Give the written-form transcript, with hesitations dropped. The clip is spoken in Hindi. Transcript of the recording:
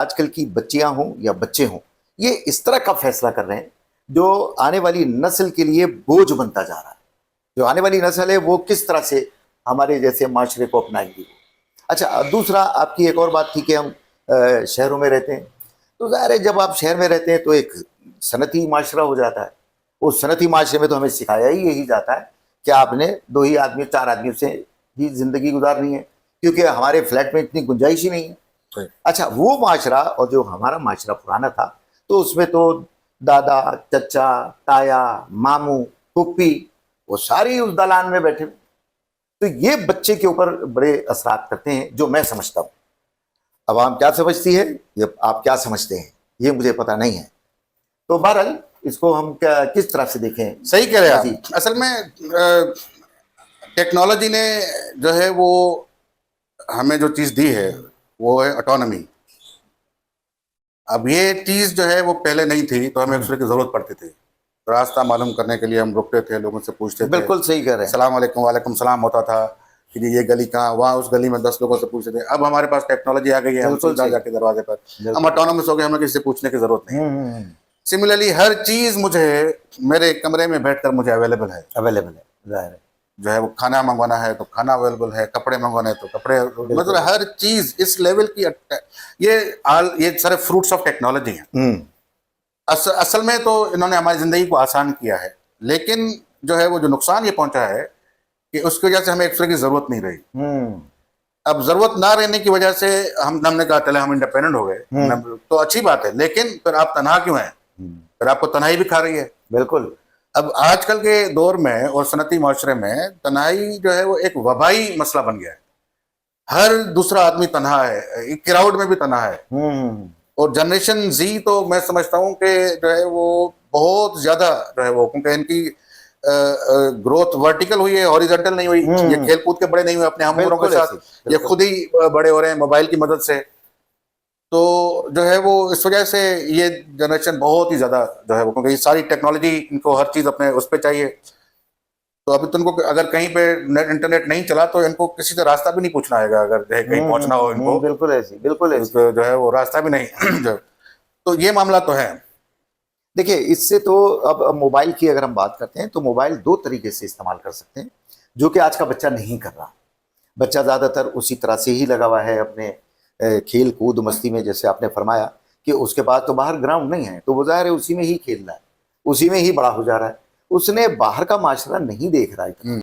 आजकल की बच्चियां हों या बच्चे हों, ये इस तरह का फैसला कर रहे हैं जो आने वाली नस्ल के लिए बोझ बनता जा रहा है। जो आने वाली नस्ल है वो किस तरह से हमारे जैसे माशरे को अपनाएगी। अच्छा, दूसरा आपकी एक और बात थी कि हम शहरों में रहते हैं, तो ज़ाहिर है जब आप शहर में रहते हैं तो एक सनती माशरा हो जाता है। उस सनती माशरे में तो हमें सिखाया ही यही जाता है कि आपने 2 ही आदमी 4 आदमियों से ही ज़िंदगी गुजारनी है, क्योंकि हमारे फ्लैट में इतनी गुंजाइश ही नहीं है। अच्छा, वो माशरा और जो हमारा माशरा पुराना था, तो उसमें तो दादा, चचा, ताया, मामू, फूफी, वो सारी उस दलान में बैठे। तो ये बच्चे के ऊपर बड़े असरात करते हैं, जो मैं समझता हूँ। अब आम क्या समझती है, ये आप क्या समझते हैं, ये मुझे पता नहीं है। तो बहरहाल इसको हम क्या किस तरह से देखें। सही कह रहे हैं आप। असल में टेक्नोलॉजी ने जो है वो हमें जो चीज़ दी है वो है ऑटोनॉमी। अब ये चीज़ जो है वो पहले नहीं थी, तो हमें दूसरे की ज़रूरत पड़ती थी। रास्ता मालूम करने के लिए हम रुकते थे, लोगों से पूछते थे। बिल्कुल सही कह रहे हैं। सलाम वालेकुम, वालेकुम सलाम होता था कि ये गली कहाँ, वहाँ उस गली में 10 लोगों से पूछते थे। अब हमारे पास टेक्नोलॉजी आ गई है, हम सीधा जाके दरवाजे पर, हम ऑटोनोमस हो गए, हमें किसी से पूछने की जरूरत नहीं। सिमिलरली हर चीज मुझे मेरे कमरे में बैठकर मुझे अवेलेबल है। जाहिर है। जो है वो खाना मंगवाना है तो खाना अवेलेबल है, कपड़े मंगवाने तो कपड़े, मतलब हर चीज इस लेवल की। ये सारे फ्रूट्स ऑफ टेक्नोलॉजी हैं। असल में तो इन्होंने हमारी जिंदगी को आसान किया है, लेकिन जो है वो जो नुकसान ये पहुंचा है कि उसकी वजह से हमें एक दूसरे की जरूरत नहीं रही। अब जरूरत ना रहने की वजह से हमने कहा चले हम इंडिपेंडेंट हो गए, तो अच्छी बात है, लेकिन फिर आप तनहा क्यों हैं? फिर आपको तन्हाई भी खा रही है। बिल्कुल। अब आजकल के दौर में और सनती माशरे में तन्हाई जो है वो एक वबाई मसला बन गया है। हर दूसरा आदमी तन्हा है, क्राउड में भी तन्हा है। और जनरेशन जी तो मैं समझता हूँ कि जो है वो बहुत ज्यादा जो है वो, क्योंकि इनकी ग्रोथ वर्टिकल हुई है, हॉरिजॉन्टल नहीं हुई। ये खेल कूद के बड़े नहीं हुए अपने हम उम्रों के साथ, ये खुद ही बड़े हो रहे हैं मोबाइल की मदद से। तो जो है वो इस वजह से ये जनरेशन बहुत ही ज्यादा जो है वो, क्योंकि सारी टेक्नोलॉजी इनको हर चीज अपने उस पर चाहिए। तो अभी तुमको अगर कहीं पे इंटरनेट नहीं चला तो इनको किसी से रास्ता भी नहीं पूछना आएगा, अगर कहीं पहुंचना हो इनको। बिल्कुल ऐसी, बिल्कुल ऐसी। जो है वो रास्ता भी नहीं। तो ये मामला तो है। देखिए, इससे तो अब मोबाइल की अगर हम बात करते हैं तो मोबाइल 2 तरीके से इस्तेमाल कर सकते हैं, जो कि आज का बच्चा नहीं कर रहा। बच्चा ज़्यादातर उसी तरह से ही लगा हुआ है अपने खेल कूद मस्ती में, जैसे आपने फरमाया कि उसके बाद तो बाहर ग्राउंड नहीं है, तो वो ज़ाहिर है उसी में ही खेल रहा है, उसी में ही बड़ा हो जा रहा है। उसने बाहर का माशरा नहीं देख रहा है।